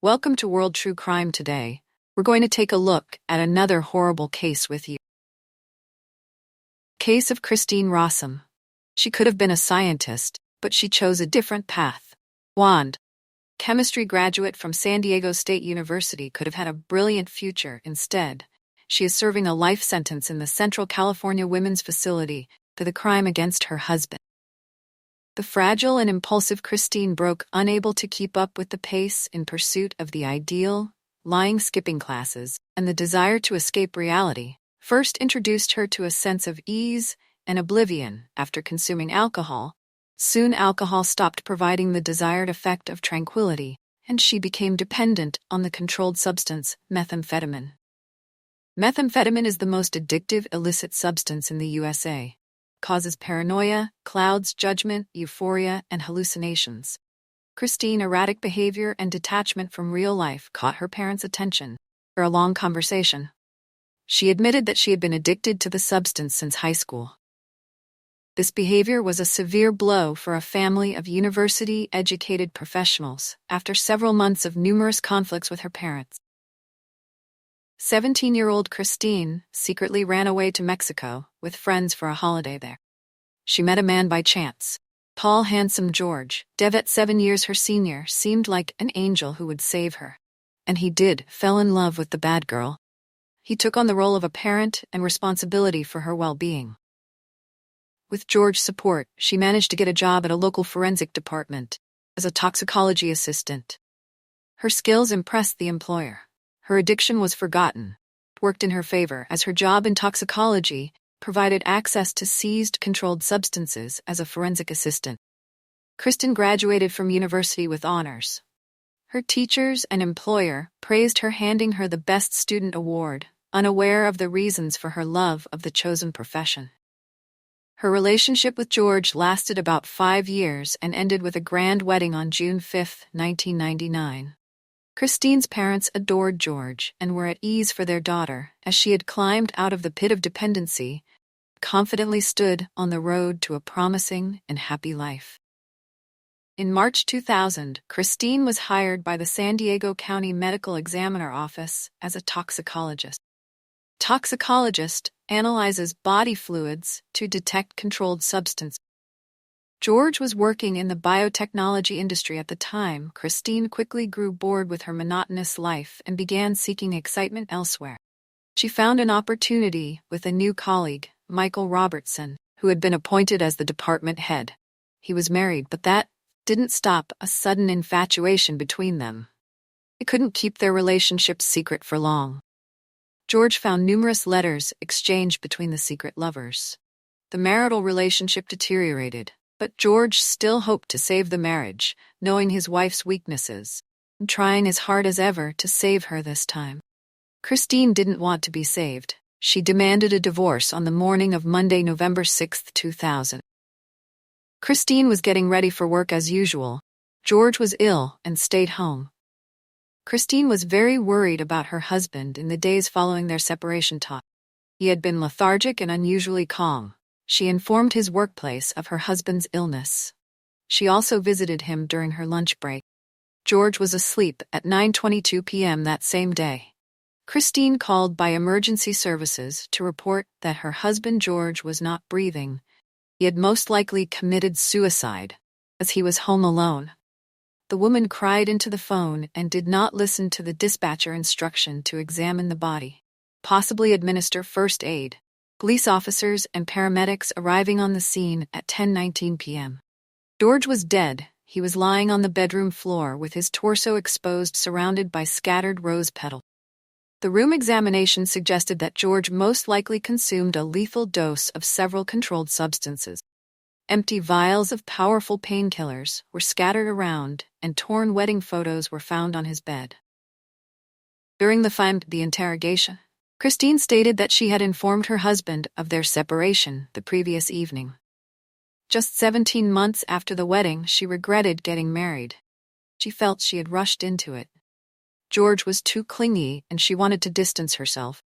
Welcome to World True Crime today. We're going to take a look at another horrible case with you. Case of Christine Rossum. She could have been a scientist, but she chose a different path. Wand. Chemistry graduate from San Diego State University could have had a brilliant future. Instead, she is serving a life sentence in the Central California Women's Facility for the crime against her husband. The fragile and impulsive Christine broke, unable to keep up with the pace in pursuit of the ideal, lying skipping classes, and the desire to escape reality, first introduced her to a sense of ease and oblivion after consuming alcohol. Soon alcohol stopped providing the desired effect of tranquility, and she became dependent on the controlled substance, methamphetamine. Methamphetamine is the most addictive illicit substance in the USA. Causes paranoia, clouds judgment, euphoria, and hallucinations. Christine's erratic behavior and detachment from real life caught her parents' attention for a long conversation. She admitted that she had been addicted to the substance since high school. This behavior was a severe blow for a family of university-educated professionals after several months of numerous conflicts with her parents. 17-year-old Christine secretly ran away to Mexico with friends for a holiday there. She met a man by chance. Tall, handsome George, Devet 7 years her senior, seemed like an angel who would save her. And he did, fell in love with the bad girl. He took on the role of a parent and responsibility for her well-being. With George's support, she managed to get a job at a local forensic department as a toxicology assistant. Her skills impressed the employer. Her addiction was forgotten. It worked in her favor as her job in toxicology provided access to seized controlled substances as a forensic assistant. Kristen graduated from university with honors. Her teachers and employer praised her, handing her the Best Student Award, unaware of the reasons for her love of the chosen profession. Her relationship with George lasted about 5 years and ended with a grand wedding on June 5, 1999. Christine's parents adored George and were at ease for their daughter as she had climbed out of the pit of dependency, confidently stood on the road to a promising and happy life. In March 2000, Christine was hired by the San Diego County Medical Examiner Office as a toxicologist. Toxicologist analyzes body fluids to detect controlled substances. George was working in the biotechnology industry at the time. Christine quickly grew bored with her monotonous life and began seeking excitement elsewhere. She found an opportunity with a new colleague, Michael Robertson, who had been appointed as the department head. He was married, but that didn't stop a sudden infatuation between them. They couldn't keep their relationship secret for long. George found numerous letters exchanged between the secret lovers. The marital relationship deteriorated. But George still hoped to save the marriage, knowing his wife's weaknesses, and trying as hard as ever to save her this time. Christine didn't want to be saved. She demanded a divorce on the morning of Monday, November 6, 2000. Christine was getting ready for work as usual. George was ill and stayed home. Christine was very worried about her husband in the days following their separation talk. He had been lethargic and unusually calm. She informed his workplace of her husband's illness. She also visited him during her lunch break. George was asleep at 9:22 p.m. that same day. Christine called by emergency services to report that her husband George was not breathing. He had most likely committed suicide, as he was home alone. The woman cried into the phone and did not listen to the dispatcher instruction to examine the body, possibly administer first aid. Police officers and paramedics arriving on the scene at 10:19 p.m. George was dead. He was lying on the bedroom floor with his torso exposed, surrounded by scattered rose petals. The room examination suggested that George most likely consumed a lethal dose of several controlled substances. Empty vials of powerful painkillers were scattered around, and torn wedding photos were found on his bed. During the interrogation, Christine stated that she had informed her husband of their separation the previous evening. Just 17 months after the wedding, she regretted getting married. She felt she had rushed into it. George was too clingy and she wanted to distance herself.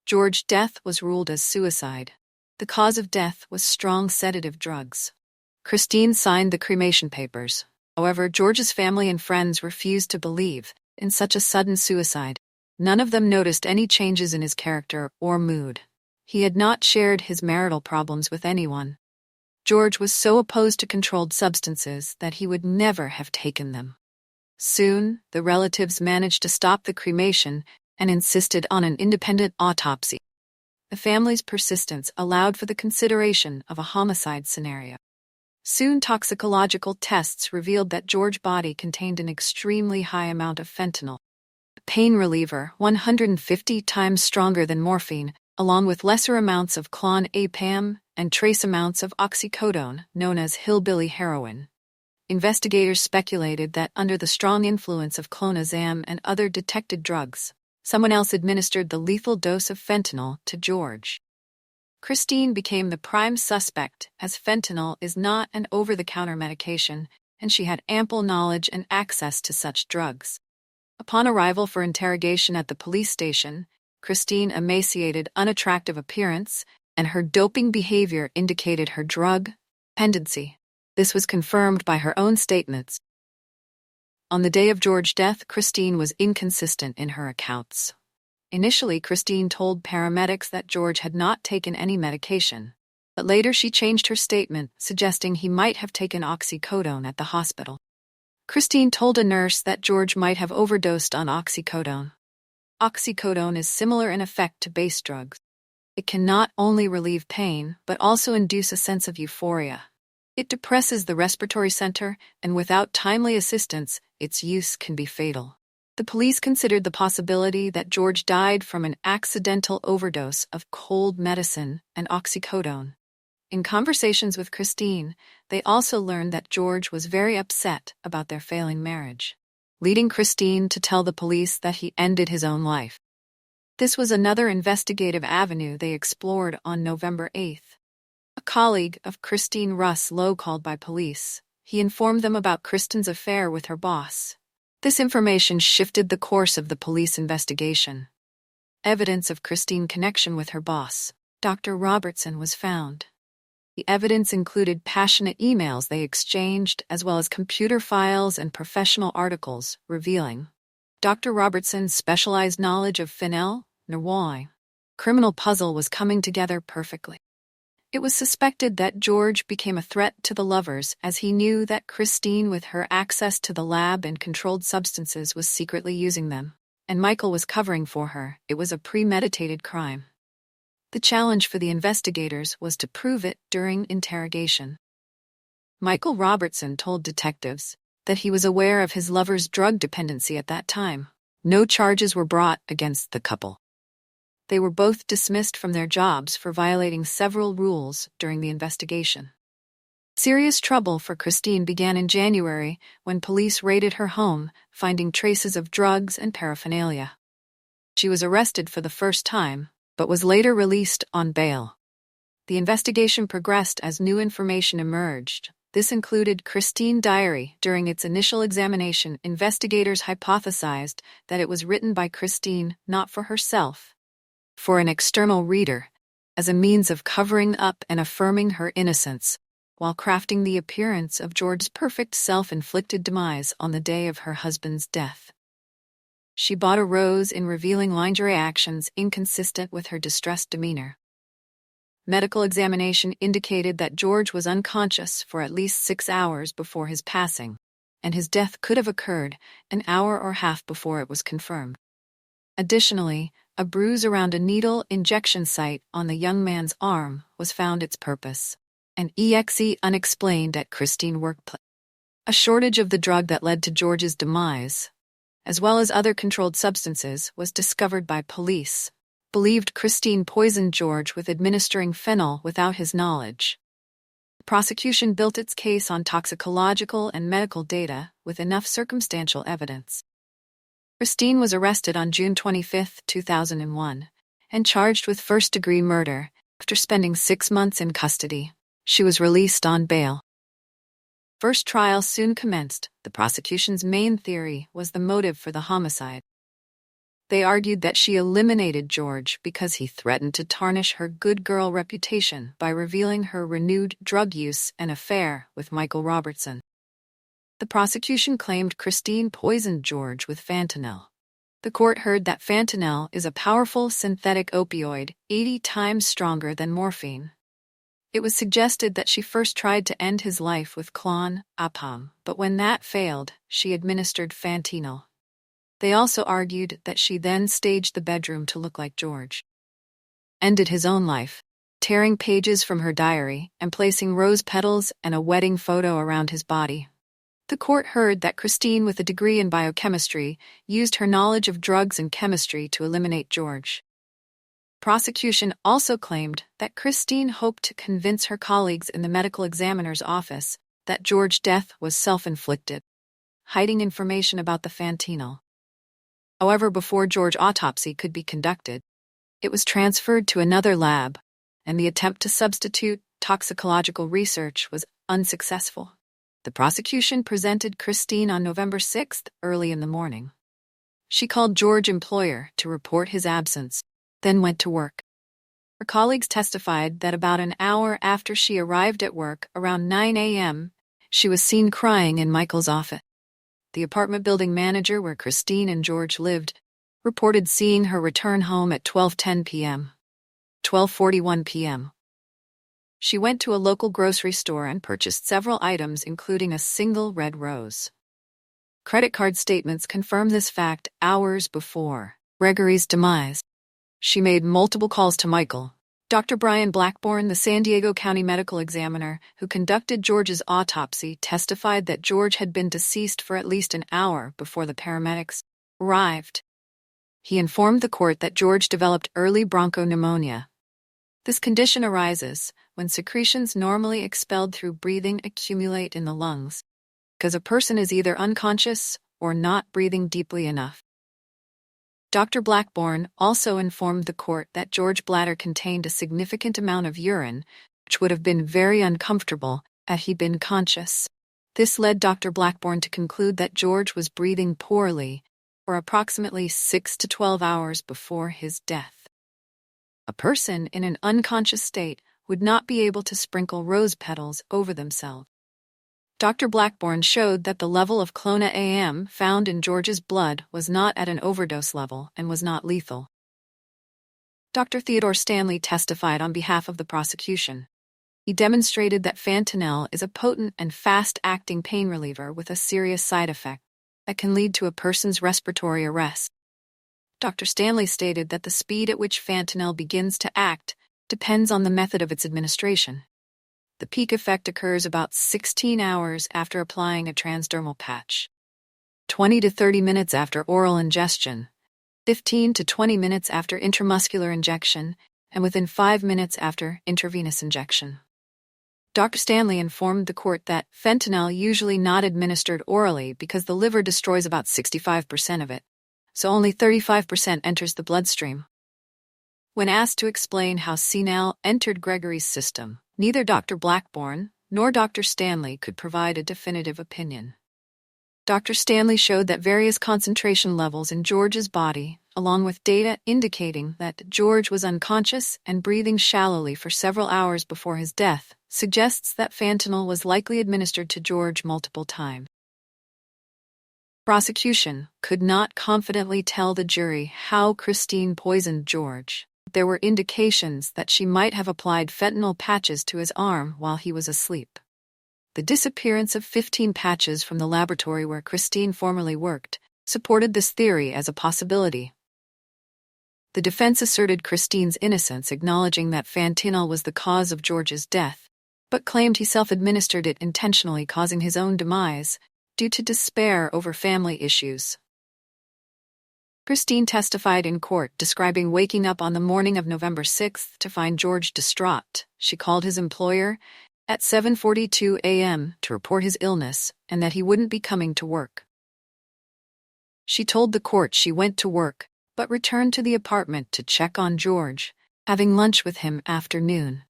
George's death was ruled as suicide. The cause of death was strong sedative drugs. Christine signed the cremation papers. However, George's family and friends refused to believe in such a sudden suicide. None of them noticed any changes in his character or mood. He had not shared his marital problems with anyone. George was so opposed to controlled substances that he would never have taken them. Soon, the relatives managed to stop the cremation and insisted on an independent autopsy. The family's persistence allowed for the consideration of a homicide scenario. Soon, toxicological tests revealed that George's body contained an extremely high amount of fentanyl, a pain reliever 150 times stronger than morphine, along with lesser amounts of clonazepam and trace amounts of oxycodone, known as hillbilly heroin. Investigators speculated that under the strong influence of clonazepam and other detected drugs, someone else administered the lethal dose of fentanyl to George. Christine became the prime suspect, as fentanyl is not an over-the-counter medication, and she had ample knowledge and access to such drugs. Upon arrival for interrogation at the police station, Christine's emaciated, unattractive appearance and her doping behavior indicated her drug dependency. This was confirmed by her own statements. On the day of George's death, Christine was inconsistent in her accounts. Initially, Christine told paramedics that George had not taken any medication, but later she changed her statement, suggesting he might have taken oxycodone at the hospital. Christine told a nurse that George might have overdosed on oxycodone. Oxycodone is similar in effect to base drugs. It can not only relieve pain, but also induce a sense of euphoria. It depresses the respiratory center, and without timely assistance, its use can be fatal. The police considered the possibility that George died from an accidental overdose of cold medicine and oxycodone. In conversations with Christine, they also learned that George was very upset about their failing marriage, leading Christine to tell the police that he ended his own life. This was another investigative avenue they explored on November 8th. A colleague of Christine, Russ Lowe, called by police. He informed them about Kristen's affair with her boss. This information shifted the course of the police investigation. Evidence of Christine's connection with her boss, Dr. Robertson, was found. The evidence included passionate emails they exchanged, as well as computer files and professional articles, revealing Dr. Robertson's specialized knowledge of phenyl, Nerwine. Criminal puzzle was coming together perfectly. It was suspected that George became a threat to the lovers, as he knew that Christine, with her access to the lab and controlled substances, was secretly using them, and Michael was covering for her. It was a premeditated crime. The challenge for the investigators was to prove it during interrogation. Michael Robertson told detectives that he was aware of his lover's drug dependency at that time. No charges were brought against the couple. They were both dismissed from their jobs for violating several rules during the investigation. Serious trouble for Christine began in January when police raided her home, finding traces of drugs and paraphernalia. She was arrested for the first time, but was later released on bail. The investigation progressed as new information emerged. This included Christine's diary. During its initial examination, investigators hypothesized that it was written by Christine, not for herself, for an external reader, as a means of covering up and affirming her innocence, while crafting the appearance of George's perfect self-inflicted demise on the day of her husband's death. She bought a rose in revealing lingerie actions inconsistent with her distressed demeanor. Medical examination indicated that George was unconscious for at least 6 hours before his passing, and his death could have occurred an hour or half before it was confirmed. Additionally, a bruise around a needle injection site on the young man's arm was found. Its purpose, an EXE unexplained at Christine's workplace. A shortage of the drug that led to George's demise, as well as other controlled substances, was discovered by police. Believed Christine poisoned George with administering phenyl without his knowledge. The prosecution built its case on toxicological and medical data with enough circumstantial evidence. Christine was arrested on June 25, 2001, and charged with first-degree murder. After spending 6 months in custody, she was released on bail. First trial soon commenced. The prosecution's main theory was the motive for the homicide. They argued that she eliminated George because he threatened to tarnish her good girl reputation by revealing her renewed drug use and affair with Michael Robertson. The the prosecution claimed Christine poisoned George with fentanyl. The court heard that fentanyl is a powerful synthetic opioid, 80 times stronger than morphine. It was suggested that she first tried to end his life with clonazepam, but when that failed, she administered fentanyl. They also argued that she then staged the bedroom to look like George. Ended his own life, tearing pages from her diary and placing rose petals and a wedding photo around his body. The court heard that Christine, with a degree in biochemistry, used her knowledge of drugs and chemistry to eliminate George. Prosecution also claimed that Christine hoped to convince her colleagues in the medical examiner's office that George's death was self-inflicted, hiding information about the fentanyl. However, before George's autopsy could be conducted, it was transferred to another lab, and the attempt to substitute toxicological research was unsuccessful. The prosecution presented Christine on November 6th, early in the morning. She called George's employer to report his absence, then went to work. Her colleagues testified that about an hour after she arrived at work, around 9 a.m., she was seen crying in Michael's office. The apartment building manager where Christine and George lived reported seeing her return home at 12:10 p.m. 12:41 p.m. She went to a local grocery store and purchased several items, including a single red rose. Credit card statements confirm this fact hours before Gregory's demise. She made multiple calls to Michael. Dr. Brian Blackburn, the San Diego County medical examiner who conducted George's autopsy, testified that George had been deceased for at least an hour before the paramedics arrived. He informed the court that George developed early bronchopneumonia. This condition arises when secretions normally expelled through breathing accumulate in the lungs, because a person is either unconscious or not breathing deeply enough. Dr. Blackburn also informed the court that George's bladder contained a significant amount of urine, which would have been very uncomfortable had he been conscious. This led Dr. Blackburn to conclude that George was breathing poorly for approximately 6 to 12 hours before his death. A person in an unconscious state would not be able to sprinkle rose petals over themselves. Dr. Blackburn showed that the level of clonazepam found in George's blood was not at an overdose level and was not lethal. Dr. Theodore Stanley testified on behalf of the prosecution. He demonstrated that fentanyl is a potent and fast-acting pain reliever with a serious side effect that can lead to a person's respiratory arrest. Dr. Stanley stated that the speed at which fentanyl begins to act depends on the method of its administration. The peak effect occurs about 16 hours after applying a transdermal patch, 20 to 30 minutes after oral ingestion, 15 to 20 minutes after intramuscular injection, and within 5 minutes after intravenous injection. Dr. Stanley informed the court that fentanyl usually not administered orally because the liver destroys about 65% of it, so only 35% enters the bloodstream. When asked to explain how fentanyl entered Gregory's system, neither Dr. Blackburn nor Dr. Stanley could provide a definitive opinion. Dr. Stanley showed that various concentration levels in George's body, along with data indicating that George was unconscious and breathing shallowly for several hours before his death, suggests that fentanyl was likely administered to George multiple times. Prosecution could not confidently tell the jury how Christine poisoned George. There were indications that she might have applied fentanyl patches to his arm while he was asleep. The disappearance of 15 patches from the laboratory where Christine formerly worked supported this theory as a possibility. The defense asserted Christine's innocence, acknowledging that fentanyl was the cause of George's death, but claimed he self-administered it intentionally, causing his own demise due to despair over family issues. Christine testified in court, describing waking up on the morning of November 6th to find George distraught. She called his employer at 7:42 a.m. to report his illness and that he wouldn't be coming to work. She told the court she went to work, but returned to the apartment to check on George, having lunch with him after noon.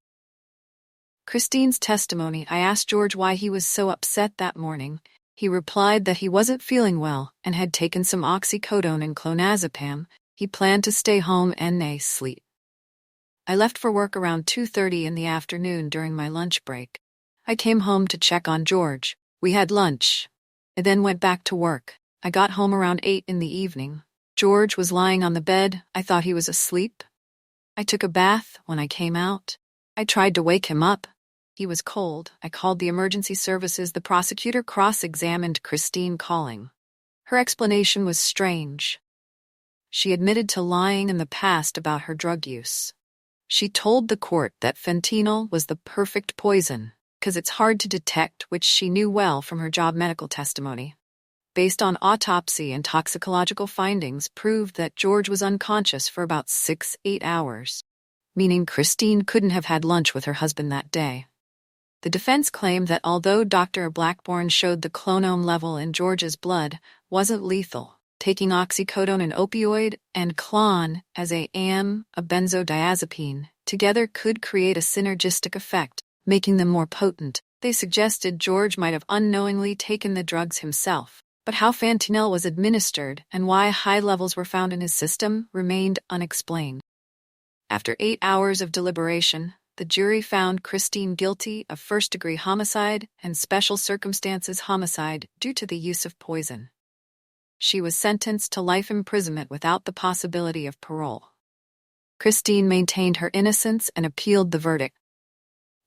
Christine's testimony: I asked George why he was so upset that morning. He replied that he wasn't feeling well and had taken some oxycodone and clonazepam. He planned to stay home and sleep. I left for work around 2:30 in the afternoon during my lunch break. I came home to check on George. We had lunch. I then went back to work. I got home around 8 in the evening. George was lying on the bed. I thought he was asleep. I took a bath when I came out. I tried to wake him up. He was cold. I called the emergency services. The prosecutor cross-examined Christine Calling. Her explanation was strange. She admitted to lying in the past about her drug use. She told the court that fentanyl was the perfect poison, because it's hard to detect, which she knew well from her job medical testimony. Based on autopsy and toxicological findings, proved that George was unconscious for about 6-8 hours, meaning Christine couldn't have had lunch with her husband that day. The defense claimed that although Dr. Blackburn showed the clonome level in George's blood wasn't lethal, taking oxycodone, an opioid, and clon as a benzodiazepine, together could create a synergistic effect, making them more potent. They suggested George might have unknowingly taken the drugs himself, but how fentanyl was administered and why high levels were found in his system remained unexplained. After 8 hours of deliberation, the jury found Christine guilty of first-degree homicide and special circumstances homicide due to the use of poison. She was sentenced to life imprisonment without the possibility of parole. Christine maintained her innocence and appealed the verdict.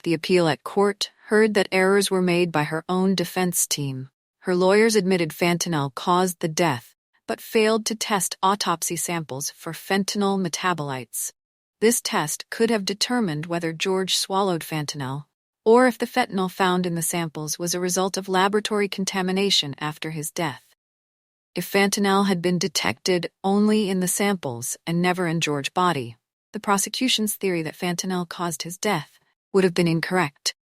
The appeal at court heard that errors were made by her own defense team. Her lawyers admitted fentanyl caused the death, but failed to test autopsy samples for fentanyl metabolites. This test could have determined whether George swallowed fentanyl, or if the fentanyl found in the samples was a result of laboratory contamination after his death. If fentanyl had been detected only in the samples and never in George's body, the prosecution's theory that fentanyl caused his death would have been incorrect.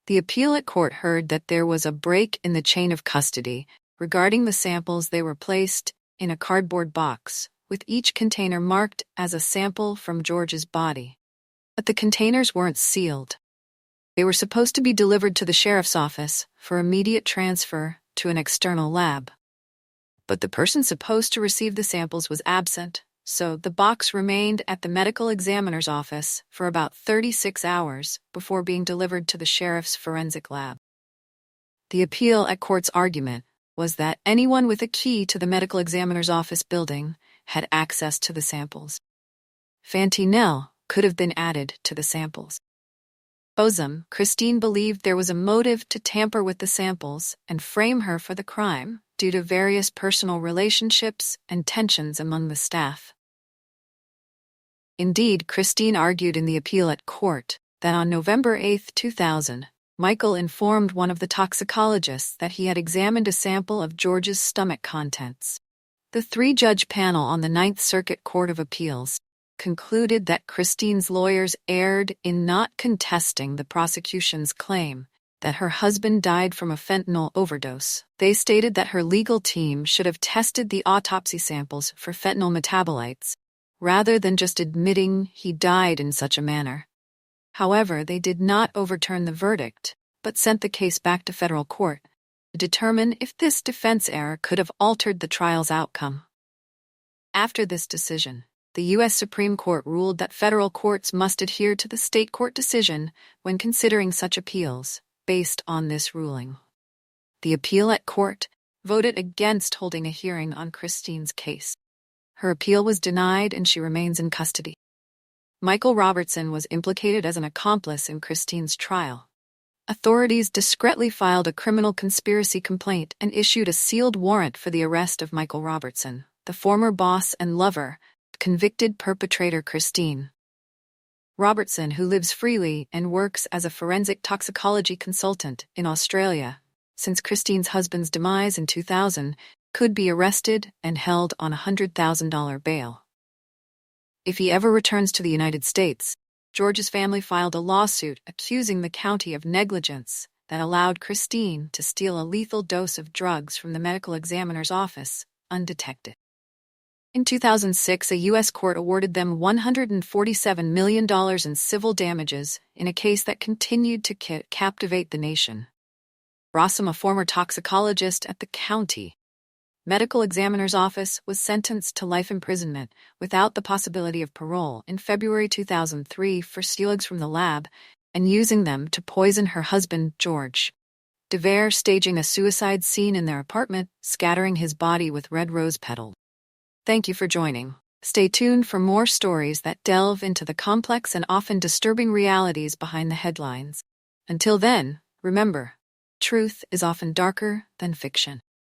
The appeal at court heard that there was a break in the chain of custody regarding the samples. They were placed in a cardboard box, with each container marked as a sample from George's body. But the containers weren't sealed. They were supposed to be delivered to the sheriff's office for immediate transfer to an external lab. But the person supposed to receive the samples was absent, so the box remained at the medical examiner's office for about 36 hours before being delivered to the sheriff's forensic lab. The appeal at court's argument was that anyone with a key to the medical examiner's office building had access to the samples. Fentanyl could have been added to the samples. Christine believed there was a motive to tamper with the samples and frame her for the crime due to various personal relationships and tensions among the staff. Indeed, Christine argued in the appeal at court that on November 8, 2000, Michael informed one of the toxicologists that he had examined a sample of George's stomach contents. The three-judge panel on the Ninth Circuit Court of Appeals concluded that Christine's lawyers erred in not contesting the prosecution's claim that her husband died from a fentanyl overdose. They stated that her legal team should have tested the autopsy samples for fentanyl metabolites, rather than just admitting he died in such a manner. However, they did not overturn the verdict, but sent the case back to federal court to determine if this defense error could have altered the trial's outcome. After this decision, the U.S. Supreme Court ruled that federal courts must adhere to the state court decision when considering such appeals. Based on this ruling, the appeal at court voted against holding a hearing on Christine's case. Her appeal was denied and she remains in custody. Michael Robertson was implicated as an accomplice in Christine's trial. Authorities discreetly filed a criminal conspiracy complaint and issued a sealed warrant for the arrest of Michael Robertson, the former boss and lover of convicted perpetrator Christine. Robertson, who lives freely and works as a forensic toxicology consultant in Australia since Christine's husband's demise in 2000, could be arrested and held on a $100,000 bail. If he ever returns to the United States, George's family filed a lawsuit accusing the county of negligence that allowed Christine to steal a lethal dose of drugs from the medical examiner's office undetected. In 2006, a U.S. court awarded them $147 million in civil damages in a case that continued to captivate the nation. Rossum, a former toxicologist at the county medical examiner's office, was sentenced to life imprisonment without the possibility of parole in February 2003 for stealing from the lab and using them to poison her husband, George. DeVere staging a suicide scene in their apartment, scattering his body with red rose petals. Thank you for joining. Stay tuned for more stories that delve into the complex and often disturbing realities behind the headlines. Until then, remember, truth is often darker than fiction.